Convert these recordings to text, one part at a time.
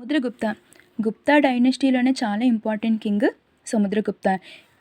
సముద్రగుప్త గుప్తా డైనెస్టీలోనే చాలా important king Samudragupta.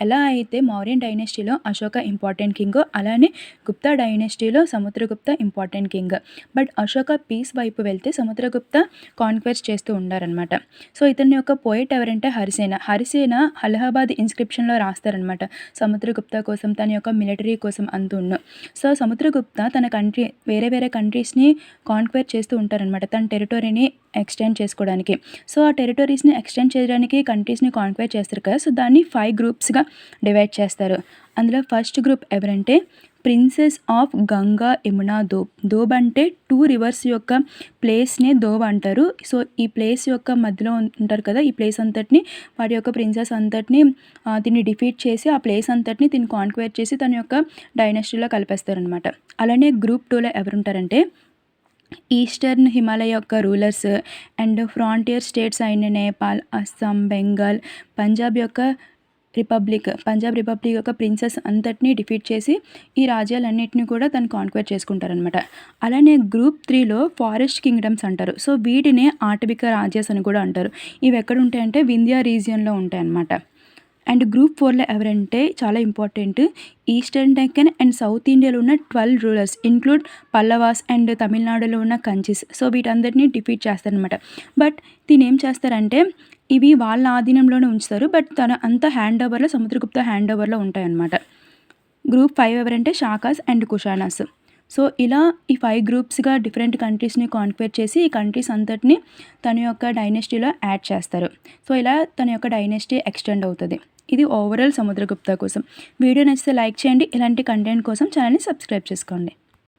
ఎలా అయితే మౌర్యన్ డైనెస్టీలో అశోక ఇంపార్టెంట్ కింగో అలానే గుప్తా డైనెస్టీలో Samudragupta important king. But Ashoka peace వైపు వెళ్తే సముద్రగుప్త కాన్క్వెస్ట్ చేస్తూ ఉండారనమాట. సో ఇతని యొక్క పోయిట్ ఎవరంటే హరిసేన. హరిసేన అలహాబాద్ ఇన్స్క్రిప్షన్లో రాస్తారనమాట సముద్రగుప్త కోసం, తన యొక్క మిలిటరీ కోసం అంతున్న. సో సముద్రగుప్త తన కంట్రీ వేరే వేరే కంట్రీస్ని కాన్క్వెర్ చేస్తూ ఉంటారనమాట తన టెరిటరీని ఎక్స్టెండ్ చేసుకోవడానికి. సో ఆ టెరిటరీస్ని ఎక్స్టెండ్ చేయడానికి కంట్రీస్ని కాన్క్వెర్ చేస్తారు కదా, సో దాన్ని 5 గ్రూప్స్గా డివైడ్ చేస్తారు. అందులో ఫస్ట్ గ్రూప్ ఎవరంటే ప్రిన్సెస్ ఆఫ్ గంగా యమునా దోబ్. దోబ్ అంటే 2 రివర్స్ యొక్క ప్లేస్ని దోబ్ అంటారు. సో ఈ ప్లేస్ యొక్క మధ్యలో ఉంటారు కదా, ఈ ప్లేస్ అంతటిని వాటి యొక్క ప్రిన్సెస్ అంతటిని దీన్ని డిఫీట్ చేసి ఆ ప్లేస్ అంతటిని దీన్ని కాన్క్వెర్ చేసి తన యొక్క డైనెస్టీలో కలిపేస్తారనమాట. అలానే గ్రూప్ 2లో ఎవరుంటారంటే ఈస్టర్న్ హిమాలయ యొక్క రూలర్స్ అండ్ ఫ్రాంటియర్ స్టేట్స్ అయిన నేపాల్, అస్సాం, బెంగాల్, పంజాబ్ రిపబ్లిక్ యొక్క ప్రిన్సెస్ అంతటినీ డిఫీట్ చేసి ఈ రాజ్యాలన్నింటినీ కూడా తను కాన్క్వెర్ చేసుకుంటారనమాట. అలానే గ్రూప్ 3లో ఫారెస్ట్ కింగ్డమ్స్ అంటారు. సో వీటినే ఆటవిక రాజ్యాస్ అని కూడా అంటారు. ఇవి ఎక్కడ ఉంటాయంటే వింధ్యా రీజియన్లో ఉంటాయన్నమాట. అండ్ గ్రూప్ 4లో ఎవరంటే చాలా important eastern Deccan and south ఇండియాలో ఉన్న 12 రూలర్స్ ఇంక్లూడ్ పల్లవాస్ అండ్ తమిళనాడులో ఉన్న కంచిస్. సో వీటందరినీ డిఫీట్ చేస్తారనమాట. బట్ దీని ఏం చేస్తారంటే ఇవి వాళ్ళ ఆధీనంలోనే ఉంచుతారు. బట్ తన అంత హ్యాండ్ ఓవర్లో సముద్రగుప్త హ్యాండ్ ఓవర్లో ఉంటాయన్నమాట. గ్రూప్ 5 ఎవరంటే షాకాస్ అండ్ కుషానాస్. సో ఇలా ఈ 5 గ్రూప్స్గా డిఫరెంట్ కంట్రీస్ని కాన్క్వెర్ చేసి ఈ కంట్రీస్ అంతటిని తన యొక్క డైనెస్టీలో యాడ్ చేస్తారు. సో ఇలా తన యొక్క డైనెస్టీ ఎక్స్టెండ్ అవుతుంది. ఇది ఓవరాల్ సముద్రగుప్త కోసం. వీడియో నచ్చితే లైక్ చేయండి. ఇలాంటి కంటెంట్ కోసం ఛానల్ని సబ్స్క్రైబ్ చేసుకోండి.